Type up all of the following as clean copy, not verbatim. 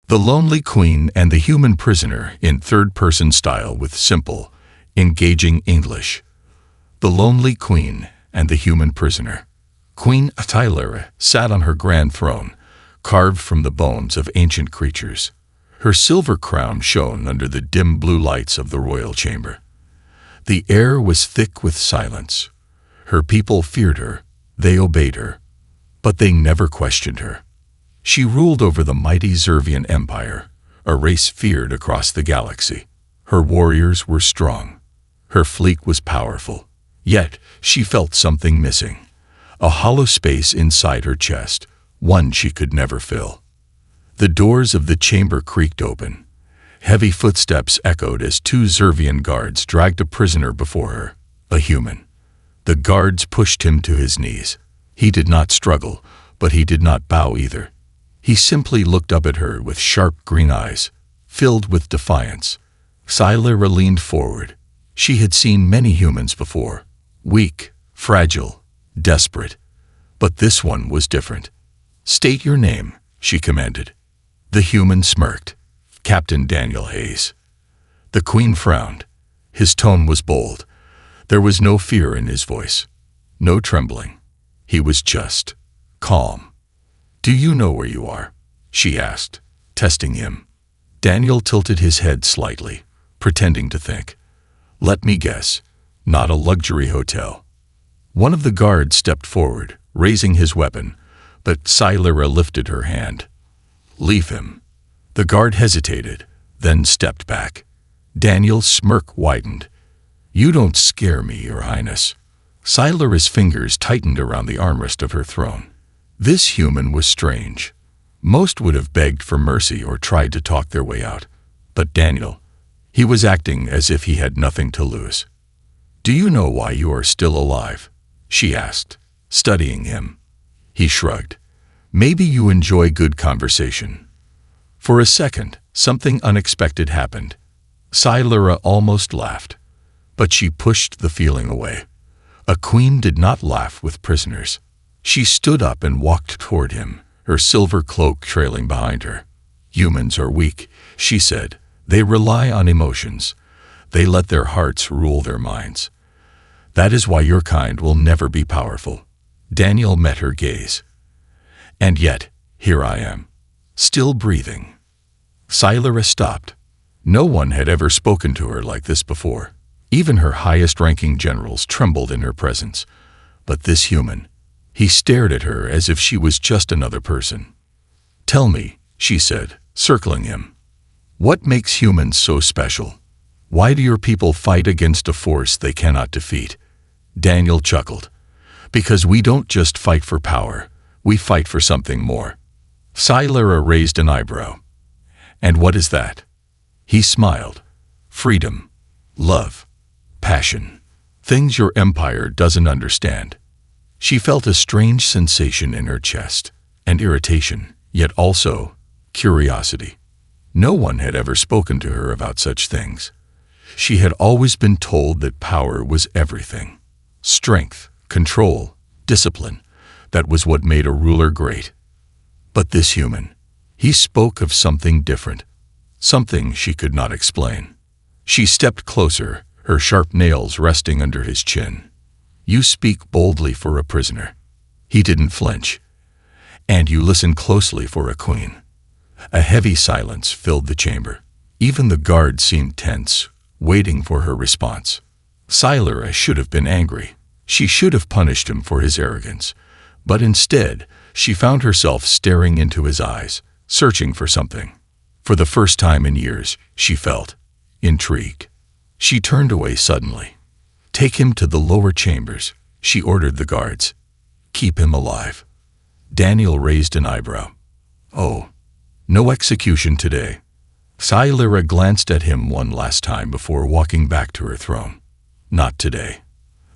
The Lonely Queen and the Human Prisoner in third-person style with simple, engaging English. The Lonely Queen and the Human Prisoner. Queen Tylara sat on her grand throne, carved from the bones of ancient creatures. Her silver crown shone under the dim blue lights of the royal chamber. The air was thick with silence. Her people feared her, they obeyed her, but they never questioned her. She ruled over the mighty Zervian Empire, a race feared across the galaxy. Her warriors were strong. Her fleet was powerful. Yet she felt something missing. A hollow space inside her chest, one she could never fill. The doors of the chamber creaked open. Heavy footsteps echoed as two Zervian guards dragged a prisoner before her, a human. The guards pushed him to his knees. He did not struggle, but he did not bow either. He simply looked up at her with sharp green eyes, filled with defiance. Tylara leaned forward. She had seen many humans before, weak, fragile, desperate. But this one was different. "State your name," she commanded. The human smirked. "Captain Daniel Hayes." The Queen frowned. His tone was bold. There was no fear in his voice, no trembling. He was just calm. "Do you know where you are?" she asked, testing him. Daniel tilted his head slightly, pretending to think. "Let me guess, not a luxury hotel." One of the guards stepped forward, raising his weapon, but Tylara lifted her hand. "Leave him." The guard hesitated, then stepped back. Daniel's smirk widened. "You don't scare me, Your Highness." Tylara's fingers tightened around the armrest of her throne. This human was strange. Most would have begged for mercy or tried to talk their way out. But Daniel, he was acting as if he had nothing to lose. "Do you know why you are still alive?" she asked, studying him. He shrugged. "Maybe you enjoy good conversation." For a second, something unexpected happened. Tylara almost laughed, but she pushed the feeling away. A queen did not laugh with prisoners. She stood up and walked toward him, her silver cloak trailing behind her. "Humans are weak," she said. "They rely on emotions. They let their hearts rule their minds. That is why your kind will never be powerful." Daniel met her gaze. "And yet, here I am, still breathing." Tylara stopped. No one had ever spoken to her like this before. Even her highest-ranking generals trembled in her presence. But this human, he stared at her as if she was just another person. "Tell me," she said, circling him. "What makes humans so special? Why do your people fight against a force they cannot defeat?" Daniel chuckled. "Because we don't just fight for power, we fight for something more." Tylara raised an eyebrow. "And what is that?" He smiled. "Freedom, love, passion. Things your empire doesn't understand." She felt a strange sensation in her chest, an irritation, yet also curiosity. No one had ever spoken to her about such things. She had always been told that power was everything. Strength, control, discipline. That was what made a ruler great. But this human, he spoke of something different, something she could not explain. She stepped closer, her sharp nails resting under his chin. "You speak boldly for a prisoner." He didn't flinch. "And you listen closely for a queen." A heavy silence filled the chamber. Even the guards seemed tense, waiting for her response. Tylara should have been angry. She should have punished him for his arrogance. But instead, she found herself staring into his eyes, searching for something. For the first time in years, she felt intrigued. She turned away suddenly. "Take him to the lower chambers," she ordered the guards. "Keep him alive." Daniel raised an eyebrow. "Oh, no execution today." Tylara glanced at him one last time before walking back to her throne. "Not today."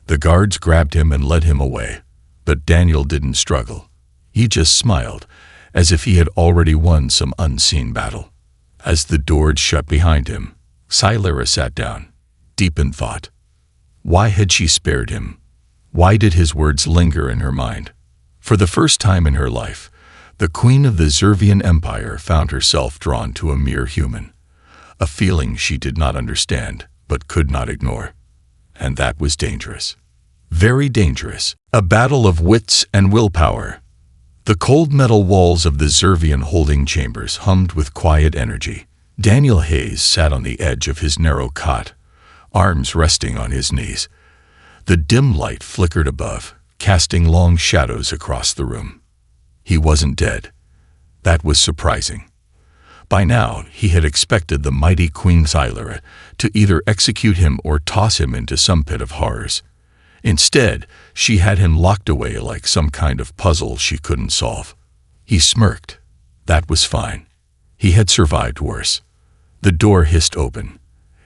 The guards grabbed him and led him away, but Daniel didn't struggle. He just smiled, as if he had already won some unseen battle. As the doors shut behind him, Tylara sat down, deep in thought. Why had she spared him? Why did his words linger in her mind? For the first time in her life, The queen of the Zervian Empire found herself drawn to a mere human, a feeling she did not understand but could not ignore. And that was dangerous. Very dangerous. A battle of wits and willpower. The cold metal walls of the Zervian holding chambers hummed with quiet energy. Daniel Hayes sat on the edge of his narrow cot, arms resting on his knees. The dim light flickered above, casting long shadows across the room. He wasn't dead. That was surprising. By now, he had expected the mighty Queen Xylera to either execute him or toss him into some pit of horrors. Instead, she had him locked away like some kind of puzzle she couldn't solve. He smirked. That was fine. He had survived worse. The door hissed open.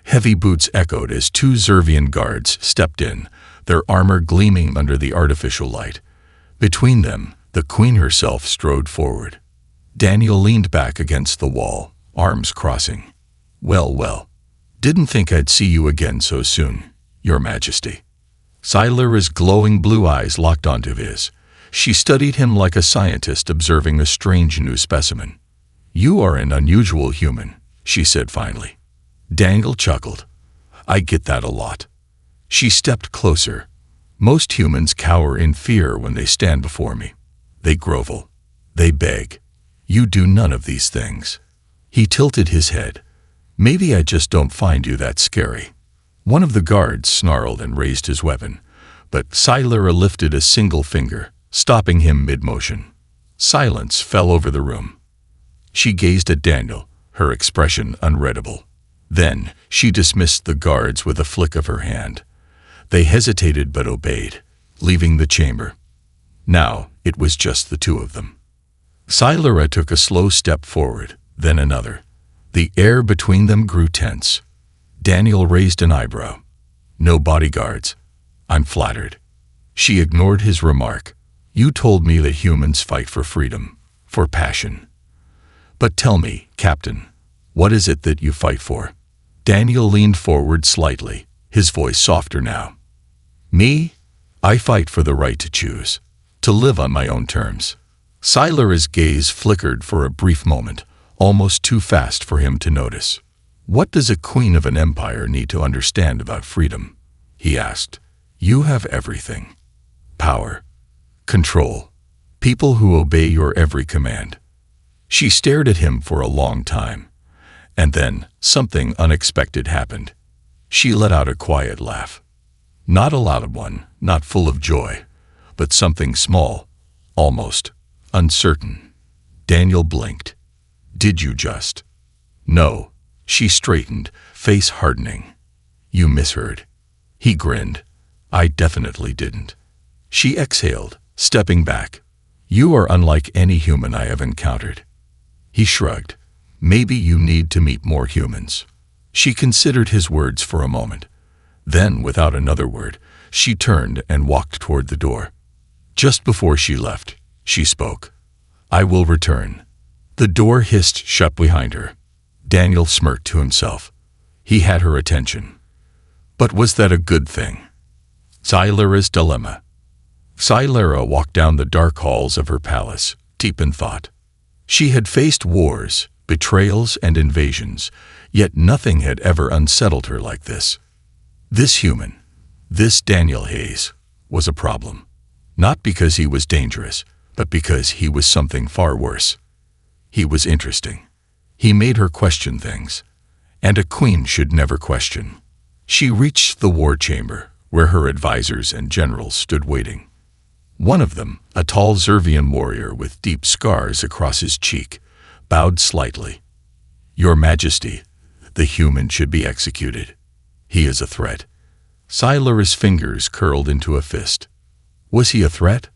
Heavy boots echoed as two Zervian guards stepped in, their armor gleaming under the artificial light. Between them, the queen herself strode forward. Daniel leaned back against the wall, arms crossing. Well, didn't think I'd see you again so soon, Your Majesty." Xylera's glowing blue eyes locked onto his. She studied him like a scientist observing a strange new specimen. "You are an unusual human," she said finally. Daniel chuckled. "I get that a lot." She stepped closer. "Most humans cower in fear when they stand before me. They grovel. They beg. You do none of these things." He tilted his head. "Maybe I just don't find you that scary." One of the guards snarled and raised his weapon, but Xylera lifted a single finger, stopping him mid-motion. Silence fell over the room. She gazed at Daniel, her expression unreadable. Then she dismissed the guards with a flick of her hand. They hesitated but obeyed, leaving the chamber. Now it was just the two of them. Xylera took a slow step forward, then another. The air between them grew tense. Daniel raised an eyebrow. "No bodyguards. I'm flattered." She ignored his remark. "You told me that humans fight for freedom, for passion. But tell me, Captain, what is it that you fight for?" Daniel leaned forward slightly, his voice softer now. "Me? I fight for the right to choose, to live on my own terms." Xylera's gaze flickered for a brief moment, almost too fast for him to notice. "What does a queen of an empire need to understand about freedom?" he asked. "You have everything. Power, control, people who obey your every command." She stared at him for a long time, and then something unexpected happened. She let out a quiet laugh. Not a loud one, not full of joy, but something small, almost uncertain. Daniel blinked. "Did you just?" "No." She straightened, face hardening. "You misheard." He grinned. "I definitely didn't." She exhaled, stepping back. "You are unlike any human I have encountered." He shrugged. "Maybe you need to meet more humans." She considered his words for a moment. Then, without another word, she turned and walked toward the door. Just before she left, she spoke. "I will return." The door hissed shut behind her. Daniel smirked to himself. He had her attention. But was that a good thing? Xylera's dilemma. Xylera walked down the dark halls of her palace, deep in thought. She had faced wars, betrayals, and invasions, yet nothing had ever unsettled her like this. This human, this Daniel Hayes, was a problem. Not because he was dangerous, but because he was something far worse. He was interesting. He made her question things, and a queen should never question. She reached the war chamber, where her advisors and generals stood waiting. One of them, a tall Zervian warrior with deep scars across his cheek, bowed slightly. "Your Majesty, the human should be executed. He is a threat." Xylera's fingers curled into a fist. Was he a threat?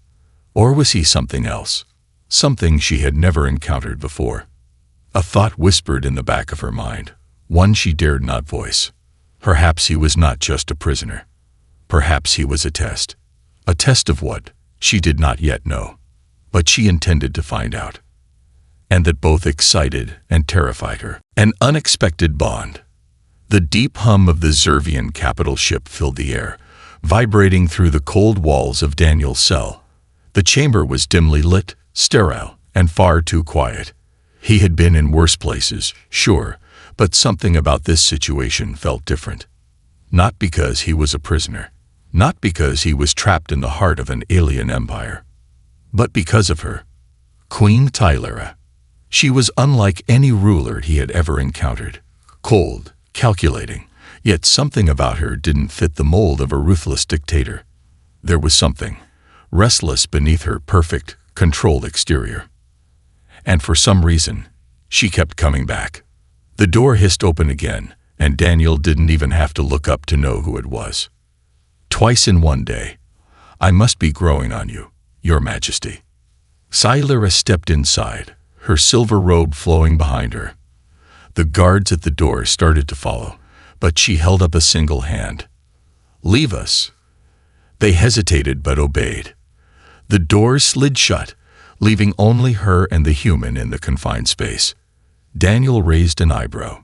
Or was he something else? Something she had never encountered before. A thought whispered in the back of her mind, one she dared not voice. Perhaps he was not just a prisoner. Perhaps he was a test. A test of what? She did not yet know. But she intended to find out. And that both excited and terrified her. An unexpected bond. The deep hum of the Zervian capital ship filled the air, vibrating through the cold walls of Daniel's cell. The chamber was dimly lit, sterile, and far too quiet. He had been in worse places, sure, but something about this situation felt different. Not because he was a prisoner, not because he was trapped in the heart of an alien empire, but because of her. Queen Tylera. She was unlike any ruler he had ever encountered. Cold, calculating, yet something about her didn't fit the mold of a ruthless dictator. There was something restless beneath her perfect, controlled exterior. And for some reason, she kept coming back. The door hissed open again, and Daniel didn't even have to look up to know who it was. Twice in one day. I must be growing on you, Your Majesty. Tylera stepped inside, her silver robe flowing behind her. The guards at the door started to follow, but she held up a single hand. Leave us. They hesitated but obeyed. The doors slid shut, leaving only her and the human in the confined space. Daniel raised an eyebrow.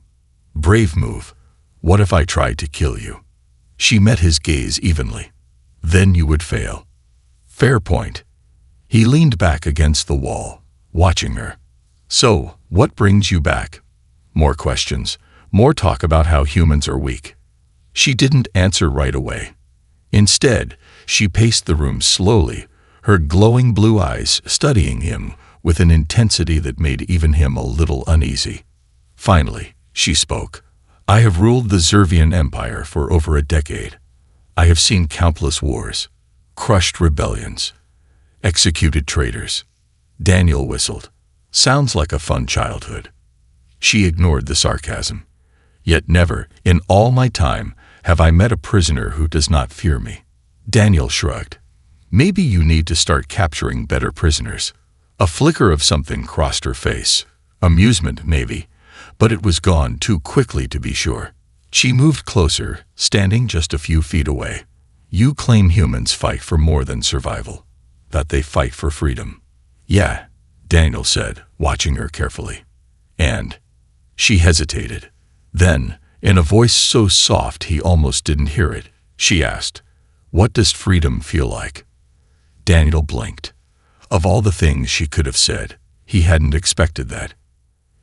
Brave move. What if I tried to kill you? She met his gaze evenly. Then you would fail. Fair point. He leaned back against the wall, watching her. So, what brings you back? More questions, more talk about how humans are weak. She didn't answer right away. Instead, she paced the room slowly, her glowing blue eyes studying him with an intensity that made even him a little uneasy. Finally, she spoke. I have ruled the Zervian Empire for over a decade. I have seen countless wars, crushed rebellions, executed traitors. Daniel whistled. Sounds like a fun childhood. She ignored the sarcasm. Yet never, in all my time, have I met a prisoner who does not fear me. Daniel shrugged. Maybe you need to start capturing better prisoners. A flicker of something crossed her face. Amusement, maybe, but it was gone too quickly to be sure. She moved closer, standing just a few feet away. You claim humans fight for more than survival, that they fight for freedom. Yeah, Daniel said, watching her carefully. And she hesitated. Then, in a voice so soft he almost didn't hear it, she asked, what does freedom feel like? Daniel blinked. Of all the things she could have said, he hadn't expected that.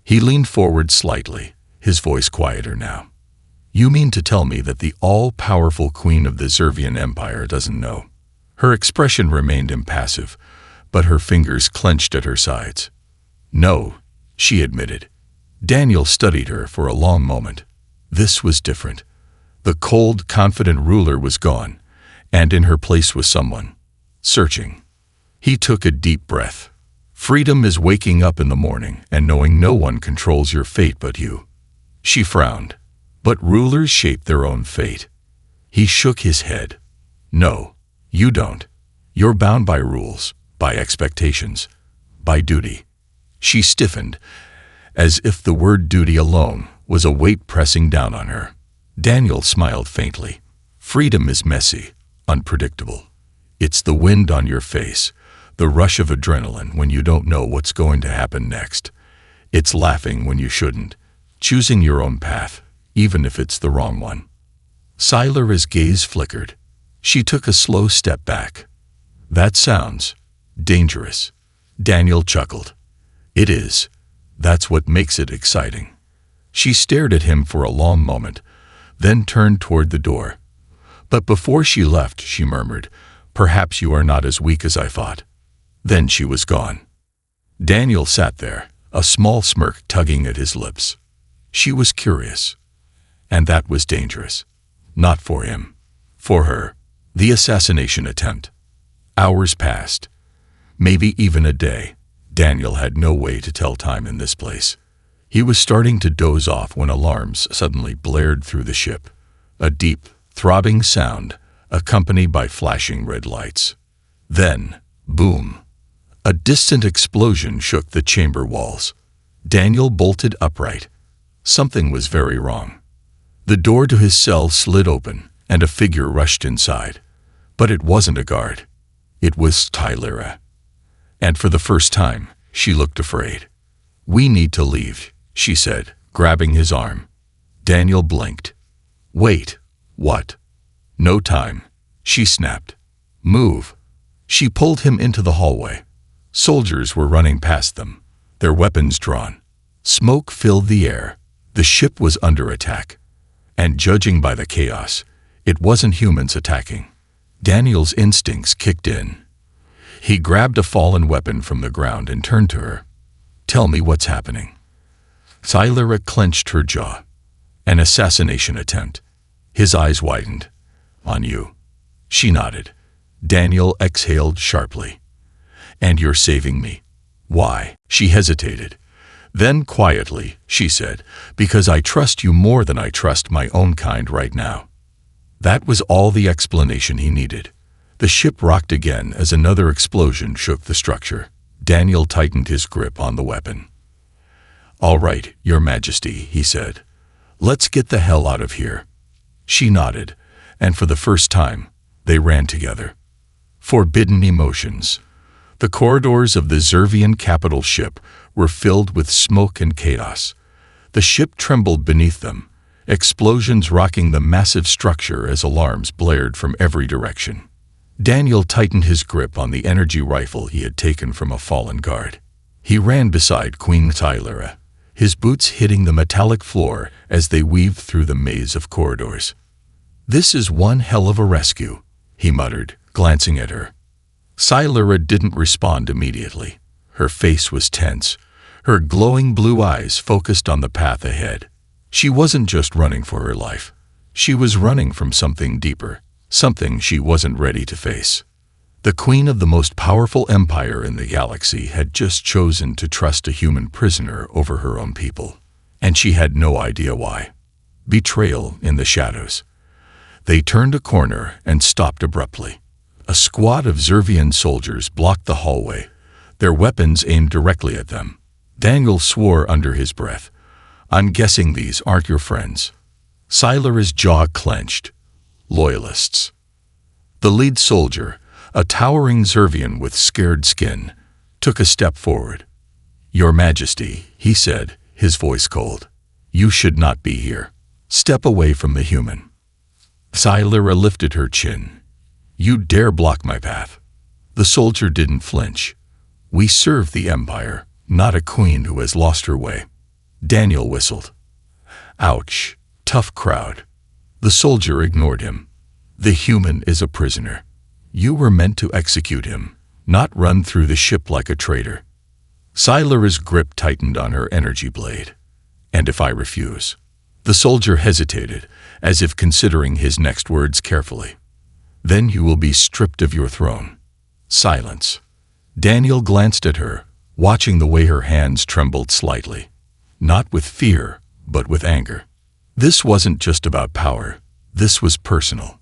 He leaned forward slightly, his voice quieter now. You mean to tell me that the all-powerful queen of the Zervian Empire doesn't know? Her expression remained impassive, but her fingers clenched at her sides. No, she admitted. Daniel studied her for a long moment. This was different. The cold, confident ruler was gone, and in her place was someone, searching. He took a deep breath. Freedom is waking up in the morning and knowing no one controls your fate but you. She frowned. But rulers shape their own fate. He shook his head. No, you don't. You're bound by rules, by expectations, by duty. She stiffened, as if the word duty alone was a weight pressing down on her. Daniel smiled faintly. Freedom is messy, unpredictable. It's the wind on your face, the rush of adrenaline when you don't know what's going to happen next. It's laughing when you shouldn't, choosing your own path, even if it's the wrong one. Tylera's gaze flickered. She took a slow step back. That sounds dangerous. Daniel chuckled. It is. That's what makes it exciting. She stared at him for a long moment, then turned toward the door. But before she left, she murmured, perhaps you are not as weak as I thought. Then she was gone. Daniel sat there, a small smirk tugging at his lips. She was curious. And that was dangerous. Not for him. For her. The assassination attempt. Hours passed. Maybe even a day. Daniel had no way to tell time in this place. He was starting to doze off when alarms suddenly blared through the ship. A deep, throbbing sound, accompanied by flashing red lights. Then, boom. A distant explosion shook the chamber walls. Daniel bolted upright. Something was very wrong. The door to his cell slid open, and a figure rushed inside. But it wasn't a guard. It was Tylera. And for the first time, she looked afraid. We need to leave, she said, grabbing his arm. Daniel blinked. Wait, what? No time, she snapped. Move. She pulled him into the hallway. Soldiers were running past them, their weapons drawn. Smoke filled the air. The ship was under attack. And judging by the chaos, it wasn't humans attacking. Daniel's instincts kicked in. He grabbed a fallen weapon from the ground and turned to her. "Tell me what's happening." Sci-Fi clenched her jaw. "An assassination attempt." His eyes widened. "On you." She nodded. Daniel exhaled sharply. "And you're saving me." "Why?" She hesitated. Then quietly, she said, "Because I trust you more than I trust my own kind right now." That was all the explanation he needed. The ship rocked again as another explosion shook the structure. Daniel tightened his grip on the weapon. "All right, Your Majesty," he said. "Let's get the hell out of here." She nodded, and for the first time, they ran together. Forbidden emotions. The corridors of the Zervian capital ship were filled with smoke and chaos. The ship trembled beneath them, explosions rocking the massive structure as alarms blared from every direction. Daniel tightened his grip on the energy rifle he had taken from a fallen guard. He ran beside Queen Sci-Fi, his boots hitting the metallic floor as they weaved through the maze of corridors. "This is one hell of a rescue," he muttered, glancing at her. Sci-Fi didn't respond immediately. Her face was tense, her glowing blue eyes focused on the path ahead. She wasn't just running for her life. She was running from something deeper, something she wasn't ready to face. The queen of the most powerful empire in the galaxy had just chosen to trust a human prisoner over her own people, and she had no idea why. Betrayal in the shadows. They turned a corner and stopped abruptly. A squad of Zervian soldiers blocked the hallway, their weapons aimed directly at them. Daniel swore under his breath, "I'm guessing these aren't your friends." Sci-Fi's jaw clenched. Loyalists. The lead soldier, a towering Zervian with scared skin, took a step forward. "Your Majesty," he said, his voice cold. "You should not be here. Step away from the human." Sci-Fi lifted her chin. "You dare block my path." The soldier didn't flinch. "We serve the Empire, not a queen who has lost her way." Daniel whistled. "Ouch, tough crowd." The soldier ignored him. "The human is a prisoner. You were meant to execute him, not run through the ship like a traitor." Sci-Fi's grip tightened on her energy blade. "And if I refuse?" The soldier hesitated, as if considering his next words carefully. "Then you will be stripped of your throne." Silence. Daniel glanced at her, watching the way her hands trembled slightly. Not with fear, but with anger. This wasn't just about power. This was personal.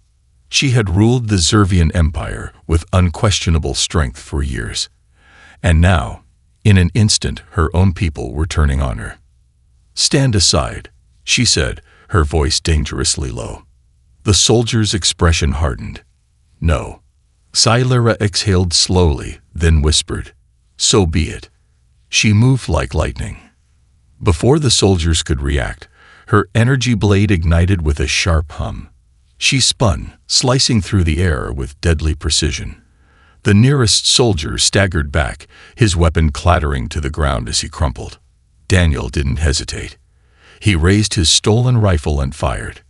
She had ruled the Zervian Empire with unquestionable strength for years. And now, in an instant, her own people were turning on her. "Stand aside," she said, her voice dangerously low. The soldier's expression hardened. "No." Sci-Fi exhaled slowly, then whispered, "So be it." She moved like lightning. Before the soldiers could react, her energy blade ignited with a sharp hum. She spun, slicing through the air with deadly precision. The nearest soldier staggered back, his weapon clattering to the ground as he crumpled. Daniel didn't hesitate. He raised his stolen rifle and fired.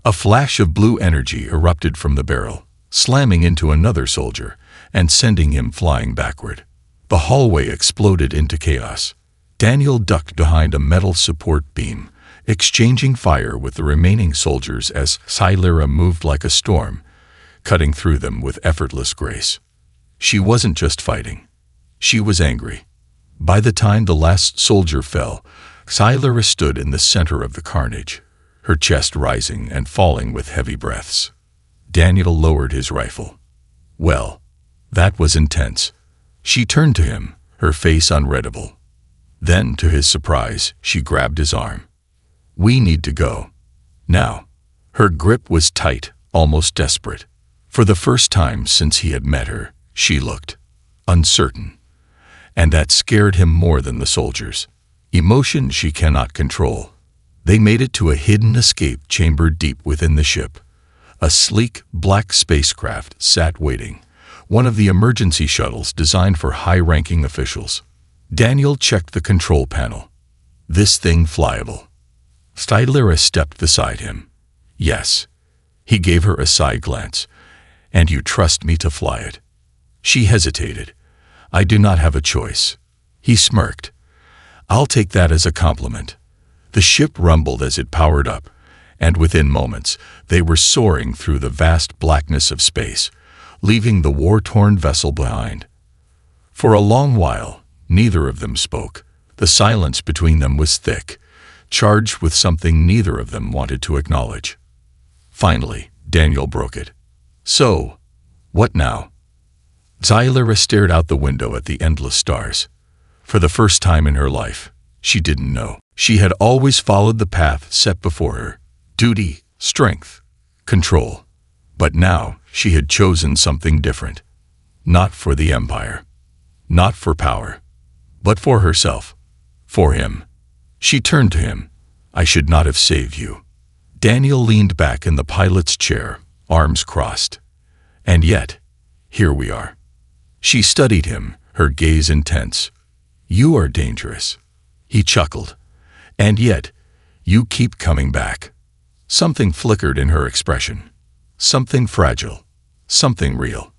A flash of blue energy erupted from the barrel, slamming into another soldier and sending him flying backward. The hallway exploded into chaos. Daniel ducked behind a metal support beam, exchanging fire with the remaining soldiers as Sci-Fi moved like a storm, cutting through them with effortless grace. She wasn't just fighting. She was angry. By the time the last soldier fell, Sci-Fi stood in the center of the carnage, her chest rising and falling with heavy breaths. Daniel lowered his rifle. Well, that was intense. She turned to him, her face unreadable. Then, to his surprise, she grabbed his arm. "We need to go. Now." Her grip was tight, almost desperate. For the first time since he had met her, she looked uncertain. And that scared him more than the soldiers. Emotion she cannot control. They made it to a hidden escape chamber deep within the ship. A sleek, black spacecraft sat waiting, one of the emergency shuttles designed for high-ranking officials. Daniel checked the control panel. This thing flyable. Stylera stepped beside him. Yes. He gave her a side glance. And you trust me to fly it? She hesitated. I do not have a choice. He smirked. I'll take that as a compliment. The ship rumbled as it powered up, and within moments they were soaring through the vast blackness of space, leaving the war-torn vessel behind. For a long while, neither of them spoke. The silence between them was thick, charged with something neither of them wanted to acknowledge. Finally, Daniel broke it. So, what now? Stylera stared out the window at the endless stars. For the first time in her life, she didn't know. She had always followed the path set before her. Duty, strength, control. But now she had chosen something different. Not for the Empire. Not for power. But for herself. For him. She turned to him. I should not have saved you. Daniel leaned back in the pilot's chair, arms crossed. And yet, here we are. She studied him, her gaze intense. You are dangerous. He chuckled. And yet, you keep coming back. Something flickered in her expression. Something fragile. Something real.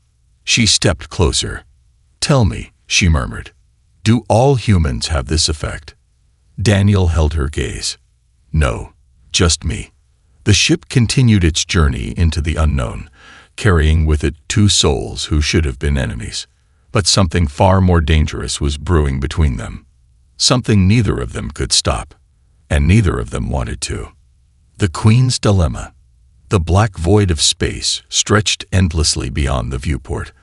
She stepped closer. Tell me, she murmured. Do all humans have this effect? Daniel held her gaze. No, just me. The ship continued its journey into the unknown, carrying with it two souls who should have been enemies. But something far more dangerous was brewing between them. Something neither of them could stop, and neither of them wanted to. The Queen's dilemma. The black void of space stretched endlessly beyond the viewport,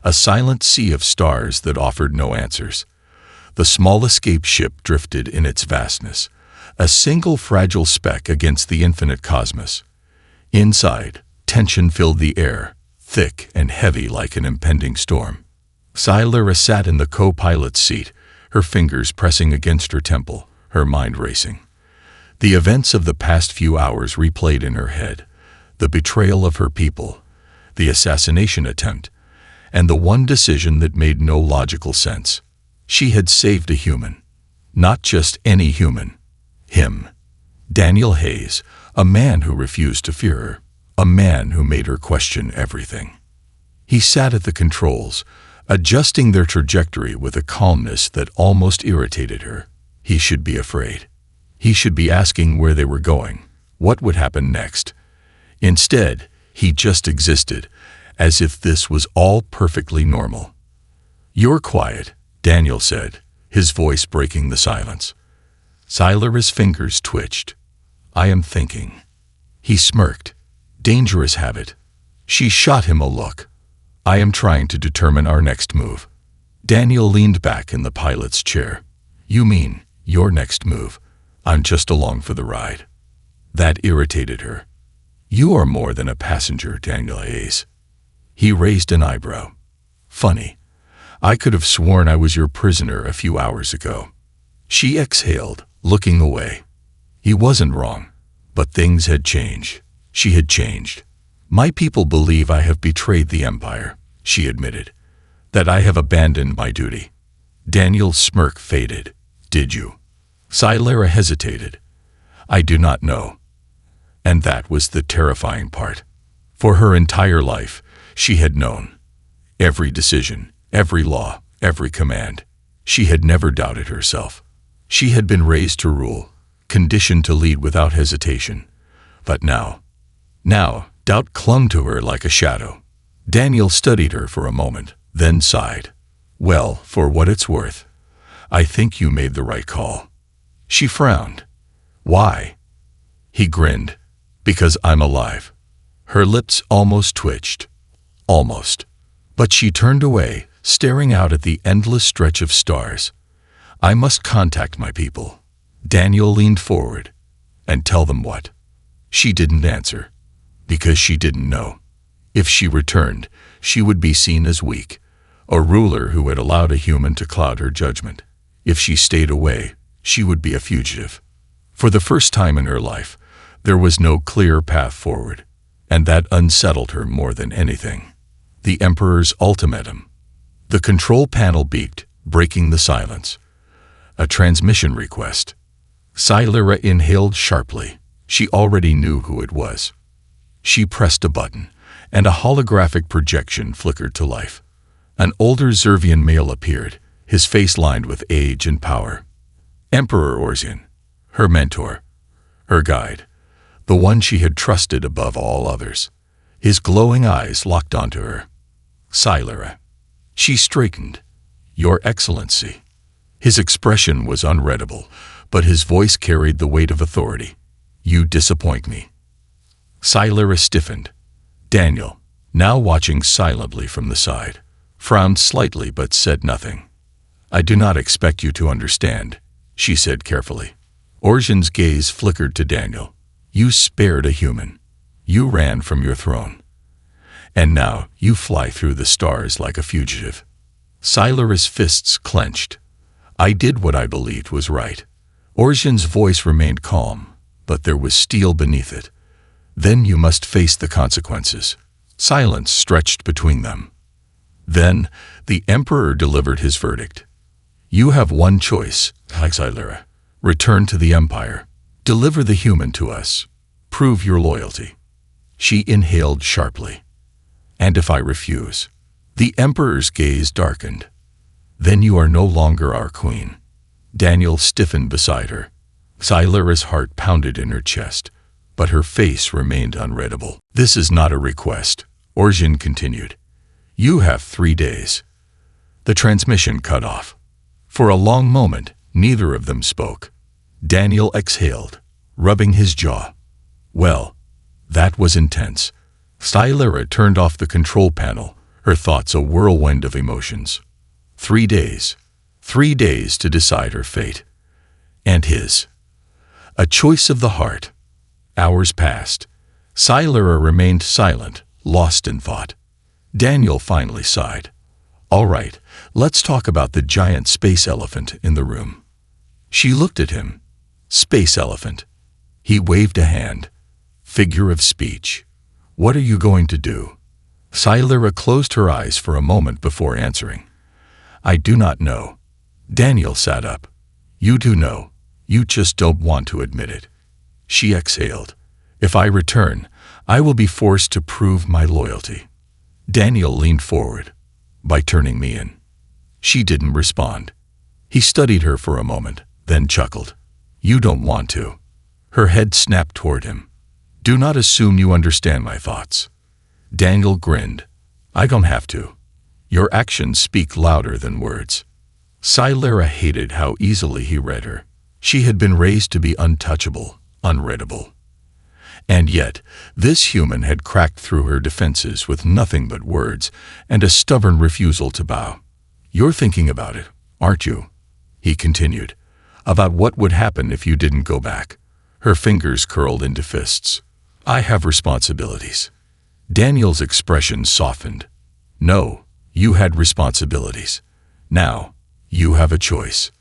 a silent sea of stars that offered no answers. The small escape ship drifted in its vastness, a single fragile speck against the infinite cosmos. Inside, tension filled the air, thick and heavy like an impending storm. Stylera sat in the co-pilot's seat, her fingers pressing against her temple, her mind racing. The events of the past few hours replayed in her head, the betrayal of her people, the assassination attempt, and the one decision that made no logical sense. She had saved a human. Not just any human. Him. Daniel Hayes, a man who refused to fear her, a man who made her question everything. He sat at the controls, adjusting their trajectory with a calmness that almost irritated her. He should be afraid. He should be asking where they were going, what would happen next. Instead, he just existed, as if this was all perfectly normal. You're quiet, Daniel said, his voice breaking the silence. Stylera's fingers twitched. I am thinking. He smirked. Dangerous habit. She shot him a look. I am trying to determine our next move. Daniel leaned back in the pilot's chair. You mean, your next move? I'm just along for the ride. That irritated her. You are more than a passenger, Daniel Hayes. He raised an eyebrow. Funny. I could have sworn I was your prisoner a few hours ago. She exhaled, looking away. He wasn't wrong, but things had changed. She had changed. My people believe I have betrayed the Empire, she admitted, that I have abandoned my duty. Daniel's smirk faded. Did you? Stylera hesitated. I do not know. And that was the terrifying part. For her entire life, she had known. Every decision, every law, every command. She had never doubted herself. She had been raised to rule, conditioned to lead without hesitation. But now, doubt clung to her like a shadow. Daniel studied her for a moment, then sighed. Well, for what it's worth, I think you made the right call. She frowned. Why? He grinned. Because I'm alive. Her lips almost twitched. Almost. But she turned away, staring out at the endless stretch of stars. I must contact my people. Daniel leaned forward. And tell them what? She didn't answer. Because she didn't know. If she returned, she would be seen as weak, a ruler who had allowed a human to cloud her judgment. If she stayed away, she would be a fugitive. For the first time in her life, there was no clear path forward, and that unsettled her more than anything. The Emperor's ultimatum. The control panel beeped, breaking the silence. A transmission request. Sci-Fi inhaled sharply. She already knew who it was. She pressed a button, and a holographic projection flickered to life. An older Zervian male appeared, his face lined with age and power. Emperor Orzian, her mentor, her guide, the one she had trusted above all others. His glowing eyes locked onto her. Sci-Fi. She straightened. Your Excellency. His expression was unreadable, but his voice carried the weight of authority. You disappoint me. Sci-Fi stiffened. Daniel, now watching silently from the side, frowned slightly but said nothing. I do not expect you to understand, she said carefully. Orzian's gaze flickered to Daniel. You spared a human. You ran from your throne. And now you fly through the stars like a fugitive. Sci-Fi's fists clenched. I did what I believed was right. Orzian's voice remained calm, but there was steel beneath it. Then you must face the consequences. Silence stretched between them. Then the Emperor delivered his verdict. You have one choice, Sci-Fi. Return to the Empire. Deliver the human to us. Prove your loyalty. She inhaled sharply. And if I refuse? The Emperor's gaze darkened. Then you are no longer our queen. Daniel stiffened beside her. Sci-Fi's heart pounded in her chest, but her face remained unreadable. This is not a request, Orzian continued. You have 3 days. The transmission cut off. For a long moment, neither of them spoke. Daniel exhaled, rubbing his jaw. Well, that was intense. Sci-Fi turned off the control panel, her thoughts a whirlwind of emotions. 3 days. 3 days to decide her fate. And his. A choice of the heart. Hours passed. Sci-Fi remained silent, lost in thought. Daniel finally sighed. All right, let's talk about the giant space elephant in the room. She looked at him. Space elephant. He waved a hand. Figure of speech. What are you going to do? Sci-Fi closed her eyes for a moment before answering. I do not know. Daniel sat up. You do know. You just don't want to admit it. She exhaled. If I return, I will be forced to prove my loyalty. Daniel leaned forward. By turning me in. She didn't respond. He studied her for a moment, then chuckled. You don't want to. Her head snapped toward him. Do not assume you understand my thoughts. Daniel grinned. I don't have to. Your actions speak louder than words. Sci-Fi hated how easily he read her. She had been raised to be untouchable, unreadable. And yet, this human had cracked through her defenses with nothing but words and a stubborn refusal to bow. You're thinking about it, aren't you? He continued. About what would happen if you didn't go back. Her fingers curled into fists. I have responsibilities. Daniel's expression softened. No, you had responsibilities. Now, you have a choice.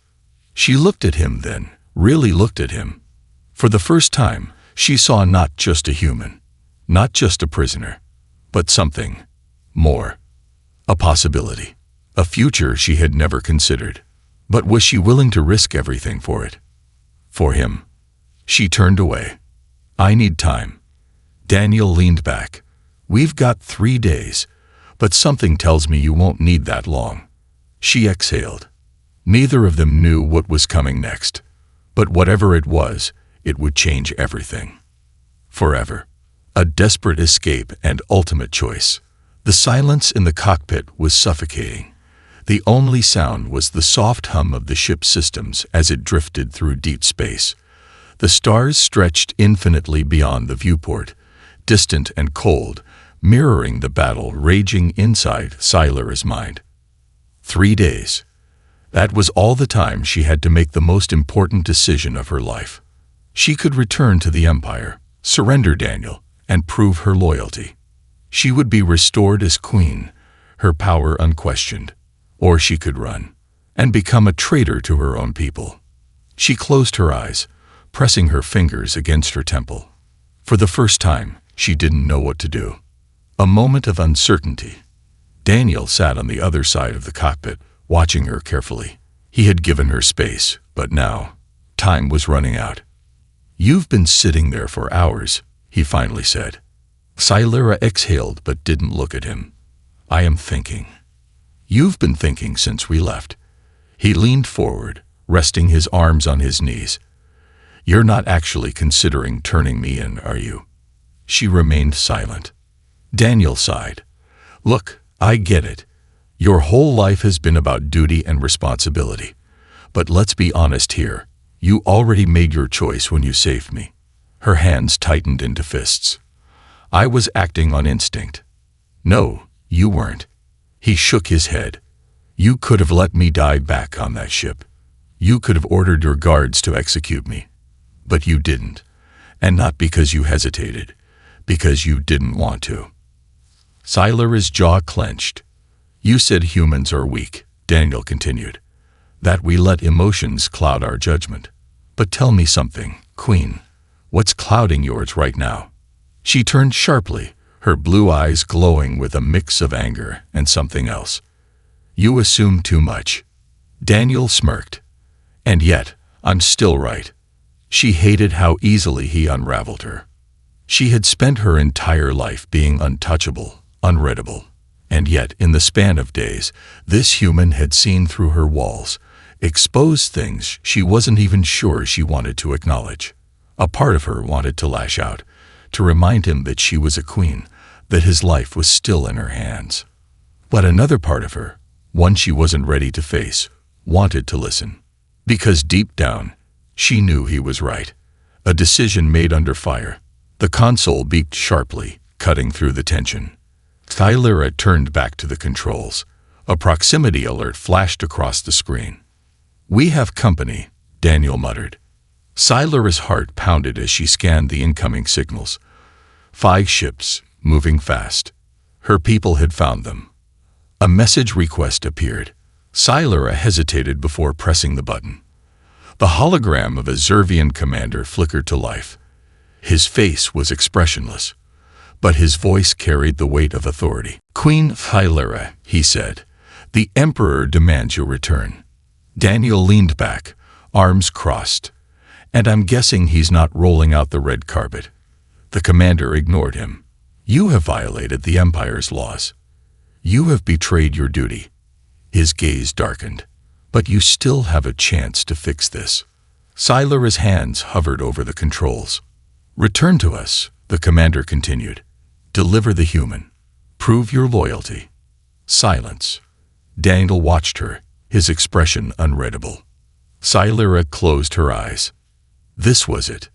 She looked at him then, really looked at him. For the first time, she saw not just a human, not just a prisoner, but something more. A possibility, a future she had never considered. But was she willing to risk everything for it? For him? She turned away. I need time. Daniel leaned back. We've got 3 days, but something tells me you won't need that long. She exhaled. Neither of them knew what was coming next, but whatever it was, it would change everything. Forever. A desperate escape and ultimate choice. The silence in the cockpit was suffocating. The only sound was the soft hum of the ship's systems as it drifted through deep space. The stars stretched infinitely beyond the viewport, distant and cold, mirroring the battle raging inside Sci-Fi's mind. 3 days. That was all the time she had to make the most important decision of her life. She could return to the Empire, surrender Daniel, and prove her loyalty. She would be restored as queen, her power unquestioned. Or she could run, and become a traitor to her own people. She closed her eyes, pressing her fingers against her temple. For the first time, she didn't know what to do. A moment of uncertainty. Daniel sat on the other side of the cockpit, watching her carefully. He had given her space, but now, time was running out. "You've been sitting there for hours," he finally said. Sci-Fi exhaled but didn't look at him. "I am thinking." "You've been thinking since we left." He leaned forward, resting his arms on his knees. "You're not actually considering turning me in, are you?" She remained silent. Daniel sighed. "Look, I get it. Your whole life has been about duty and responsibility. But let's be honest here. You already made your choice when you saved me." Her hands tightened into fists. "I was acting on instinct." "No, you weren't." He shook his head. "You could have let me die back on that ship. You could have ordered your guards to execute me. But you didn't. And not because you hesitated. Because you didn't want to." Sci-Fi's jaw clenched. "You said humans are weak," Daniel continued. "That we let emotions cloud our judgment. But tell me something, Queen. What's clouding yours right now?" She turned sharply, her blue eyes glowing with a mix of anger and something else. "You assume too much." Daniel smirked. "And yet, I'm still right." She hated how easily he unraveled her. She had spent her entire life being untouchable, unreadable. And yet, in the span of days, this human had seen through her walls, exposed things she wasn't even sure she wanted to acknowledge. A part of her wanted to lash out, to remind him that she was a queen, that his life was still in her hands. But another part of her, one she wasn't ready to face, wanted to listen. Because deep down, she knew he was right. A decision made under fire. The console beeped sharply, cutting through the tension. Sci-Fi turned back to the controls. A proximity alert flashed across the screen. "We have company," Daniel muttered. Sci-Fi's heart pounded as she scanned the incoming signals. 5 ships, moving fast. Her people had found them. A message request appeared. Sci-Fi hesitated before pressing the button. The hologram of a Zervian commander flickered to life. His face was expressionless, but his voice carried the weight of authority. "Queen Sci-Fi," he said, "the Emperor demands your return." Daniel leaned back, arms crossed. "And I'm guessing he's not rolling out the red carpet." The commander ignored him. "You have violated the Empire's laws. You have betrayed your duty." His gaze darkened. "But you still have a chance to fix this." Sci-Fi's hands hovered over the controls. "Return to us," the commander continued. "Deliver the human. Prove your loyalty." Silence. Daniel watched her, his expression unreadable. Sci-Fi closed her eyes. This was it.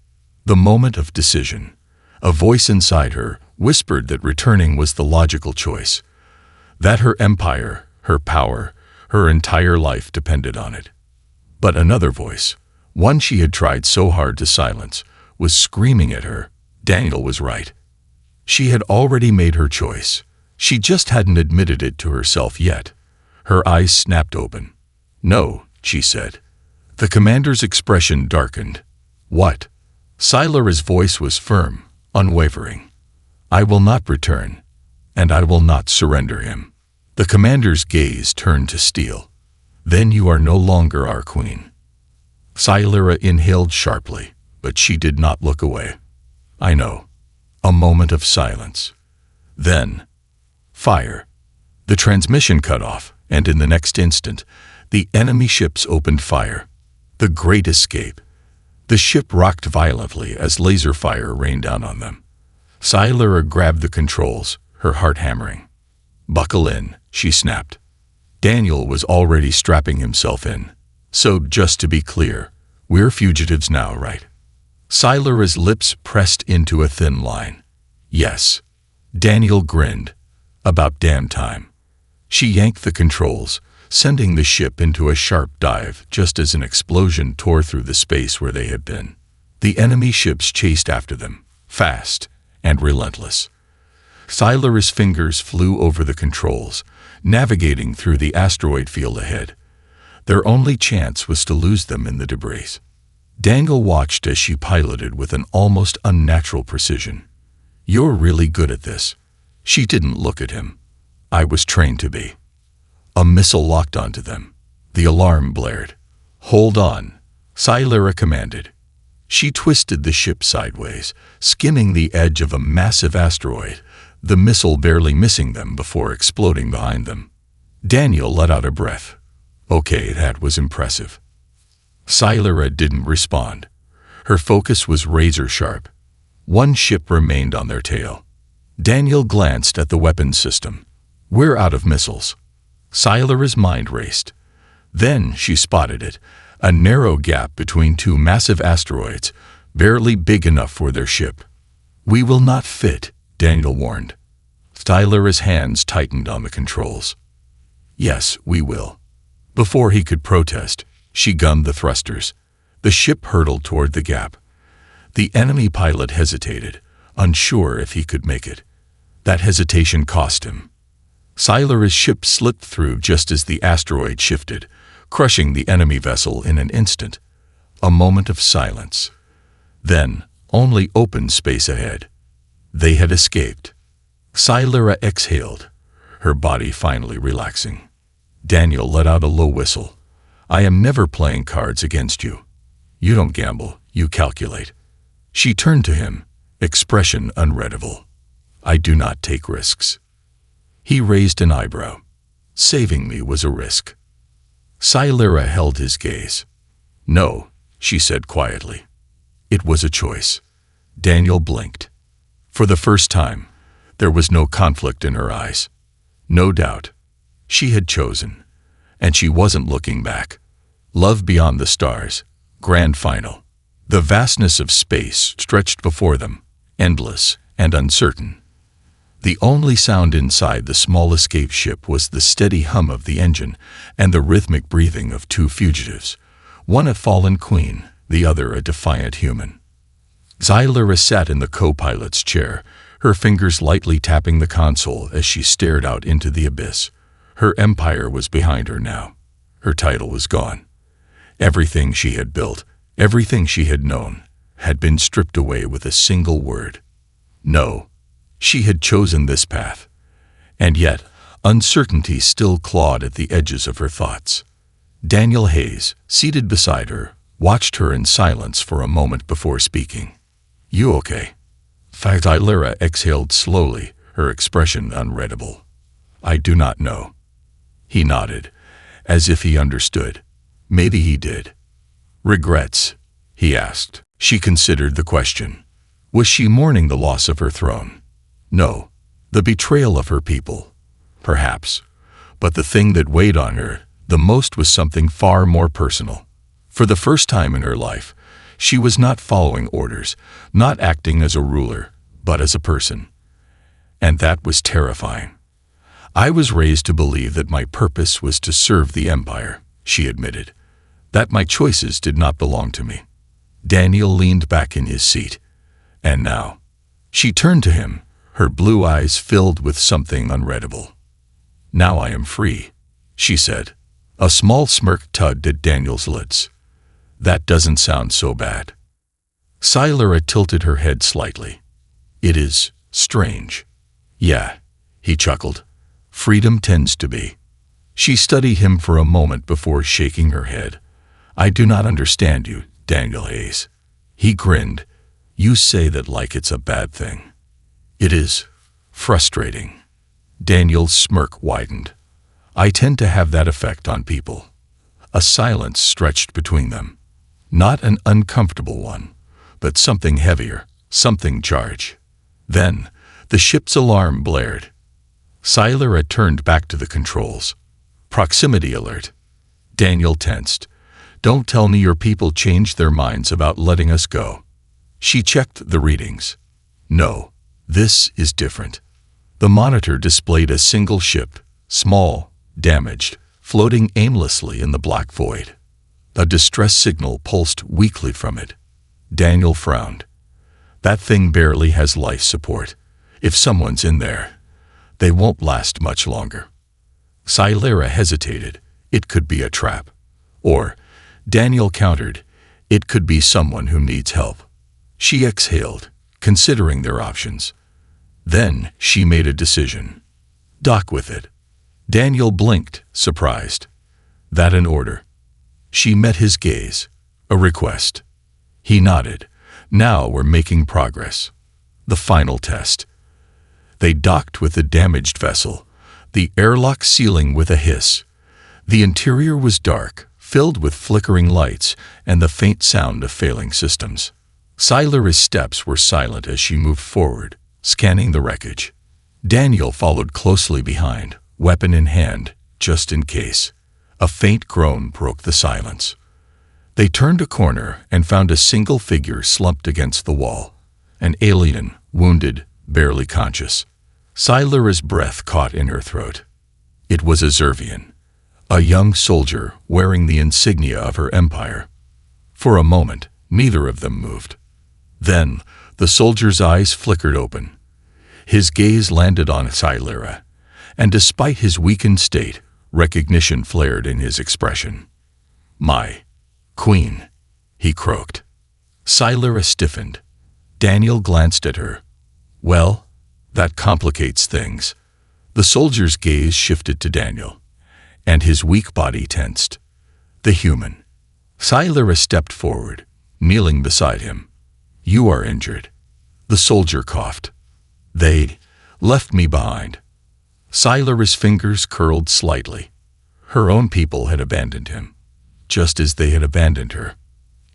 The moment of decision. A voice inside her whispered that returning was the logical choice. That her empire, her power, her entire life depended on it. But another voice, one she had tried so hard to silence, was screaming at her. Daniel was right. She had already made her choice. She just hadn't admitted it to herself yet. Her eyes snapped open. "No," she said. The commander's expression darkened. "What?" Sci-Fi's voice was firm, unwavering. "I will not return, and I will not surrender him." The commander's gaze turned to steel. "Then you are no longer our queen." Sci-Fi inhaled sharply, but she did not look away. "I know." A moment of silence. Then, fire. The transmission cut off, and in the next instant, the enemy ships opened fire. The Great Escape. The ship rocked violently as laser fire rained down on them. Sci-Fi grabbed the controls, her heart hammering. "Buckle in," she snapped. Daniel was already strapping himself in. "So, just to be clear, we're fugitives now, right?" Sci-Fi's lips pressed into a thin line. "Yes." Daniel grinned. "About damn time." She yanked the controls, sending the ship into a sharp dive just as an explosion tore through the space where they had been. The enemy ships chased after them, fast and relentless. Sci-Fi's fingers flew over the controls, navigating through the asteroid field ahead. Their only chance was to lose them in the debris. Daniel watched as she piloted with an almost unnatural precision. "You're really good at this." She didn't look at him. I was trained to be. A missile locked onto them. The alarm blared. "Hold on," Sci-Fi commanded. She twisted the ship sideways, skimming the edge of a massive asteroid, the missile barely missing them before exploding behind them. Daniel let out a breath. Okay, that was impressive. Sci-Fi didn't respond. Her focus was razor sharp. One ship remained on their tail. Daniel glanced at the weapons system. "We're out of missiles." Sci-Fi's mind raced. Then she spotted it, a narrow gap between two massive asteroids, barely big enough for their ship. "We will not fit," Daniel warned. Sci-Fi's hands tightened on the controls. "Yes, we will." Before he could protest, she gunned the thrusters. The ship hurtled toward the gap. The enemy pilot hesitated, unsure if he could make it. That hesitation cost him. Sci-Fi's ship slipped through just as the asteroid shifted, crushing the enemy vessel in an instant. A moment of silence. Then, only open space ahead. They had escaped. Sci-Fi exhaled, her body finally relaxing. Daniel let out a low whistle. "I am never playing cards against you. You don't gamble, you calculate." She turned to him, expression unreadable. "I do not take risks." He raised an eyebrow. "Saving me was a risk." Sci-Fi held his gaze. "No," she said quietly. "It was a choice." Daniel blinked. For the first time, there was no conflict in her eyes. No doubt. She had chosen. And she wasn't looking back. Love beyond the stars. Grand final. The vastness of space stretched before them, endless and uncertain. The only sound inside the small escape ship was the steady hum of the engine and the rhythmic breathing of two fugitives, one a fallen queen, the other a defiant human. Sci-Fi sat in the co-pilot's chair, her fingers lightly tapping the console as she stared out into the abyss. Her empire was behind her now. Her title was gone. Everything she had built, everything she had known, had been stripped away with a single word. No. She had chosen this path. And yet, uncertainty still clawed at the edges of her thoughts. Daniel Hayes, seated beside her, watched her in silence for a moment before speaking. "You okay?" Sci-Fi exhaled slowly, her expression unreadable. "I do not know." He nodded, as if he understood. Maybe he did. "Regrets?" he asked. She considered the question. Was she mourning the loss of her throne? No. The betrayal of her people? Perhaps. But the thing that weighed on her the most was something far more personal. For the first time in her life, she was not following orders, not acting as a ruler, but as a person. And that was terrifying. "I was raised to believe that my purpose was to serve the empire," she admitted. "That my choices did not belong to me." Daniel leaned back in his seat. And now? She turned to him, her blue eyes filled with something unreadable. "Now I am free," she said. A small smirk tugged at Daniel's lips. "That doesn't sound so bad." Sci-Fi tilted her head slightly. "It is strange." "Yeah," he chuckled. "Freedom tends to be." She studied him for a moment before shaking her head. "I do not understand you, Daniel Hayes." He grinned. "You say that like it's a bad thing." "It is frustrating." Daniel's smirk widened. "I tend to have that effect on people." A silence stretched between them. Not an uncomfortable one, but something heavier, something charged. Then, the ship's alarm blared. Sci-Fi turned back to the controls. Proximity alert. Daniel tensed. "Don't tell me your people changed their minds about letting us go." She checked the readings. "No, this is different." The monitor displayed a single ship, small, damaged, floating aimlessly in the black void. A distress signal pulsed weakly from it. Daniel frowned. "That thing barely has life support. If someone's in there, they won't last much longer." Sci-Fi hesitated. It could be a trap. Or, Daniel countered, it could be someone who needs help. She exhaled, considering their options. Then she made a decision. Dock with it. Daniel blinked, surprised. That an order? She met his gaze. A request. He nodded. Now we're making progress. The final test. They docked with the damaged vessel, the airlock sealing with a hiss. The interior was dark, filled with flickering lights and the faint sound of failing systems. Sci-Fi's steps were silent as she moved forward, scanning the wreckage. Daniel followed closely behind, weapon in hand, just in case. A faint groan broke the silence. They turned a corner and found a single figure slumped against the wall. An alien, wounded, barely conscious. Sci-Fi's breath caught in her throat. It was a Zervian, a young soldier wearing the insignia of her empire. For a moment, neither of them moved. Then, the soldier's eyes flickered open. His gaze landed on Sci-Fi, and despite his weakened state, recognition flared in his expression. "My queen," he croaked. Sci-Fi stiffened. Daniel glanced at her. "Well, that complicates things." The soldier's gaze shifted to Daniel, and his weak body tensed. The human. Sci-Fi stepped forward, kneeling beside him. "You are injured." The soldier coughed. "They left me behind." Sci-Fi's fingers curled slightly. Her own people had abandoned him, just as they had abandoned her.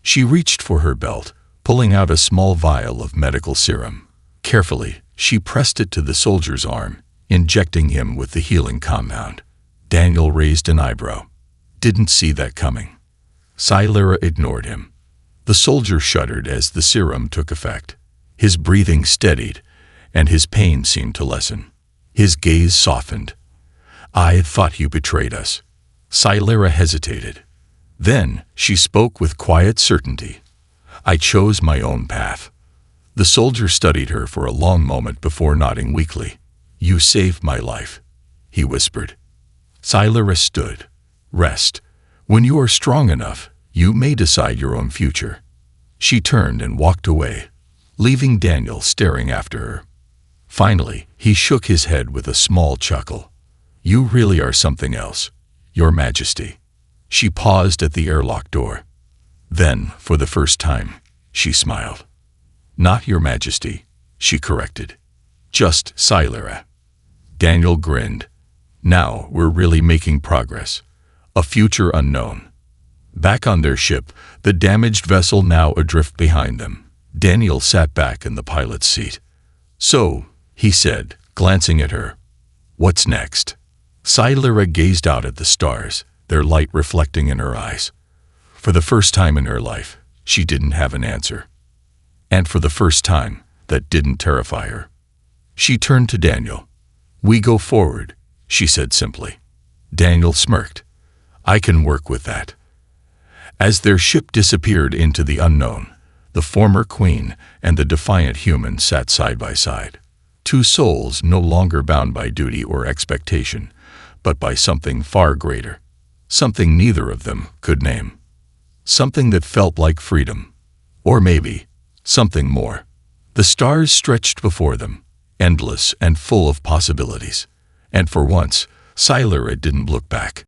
She reached for her belt, pulling out a small vial of medical serum. Carefully, she pressed it to the soldier's arm, injecting him with the healing compound. Daniel raised an eyebrow. "Didn't see that coming." Sci-Fi ignored him. The soldier shuddered as the serum took effect. His breathing steadied, and his pain seemed to lessen. His gaze softened. "I thought you betrayed us." Sci-Fi hesitated. Then she spoke with quiet certainty. "I chose my own path." The soldier studied her for a long moment before nodding weakly. "You saved my life," he whispered. Sci-Fi stood. "Rest. When you are strong enough, you may decide your own future." She turned and walked away, leaving Daniel staring after her. Finally, he shook his head with a small chuckle. "You really are something else, Your Majesty." She paused at the airlock door. Then, for the first time, she smiled. "Not Your Majesty," she corrected. "Just Sci-Fi." Daniel grinned. "Now we're really making progress. A future unknown." Back on their ship, the damaged vessel now adrift behind them, Daniel sat back in the pilot's seat. "So," he said, glancing at her, "what's next?" Sci-Fi gazed out at the stars, their light reflecting in her eyes. For the first time in her life, she didn't have an answer. And for the first time, that didn't terrify her. She turned to Daniel. "We go forward," she said simply. Daniel smirked. "I can work with that." As their ship disappeared into the unknown, the former queen and the defiant human sat side by side. Two souls no longer bound by duty or expectation, but by something far greater. Something neither of them could name. Something that felt like freedom. Or maybe, something more. The stars stretched before them, endless and full of possibilities. And for once, Sci-Fi didn't look back.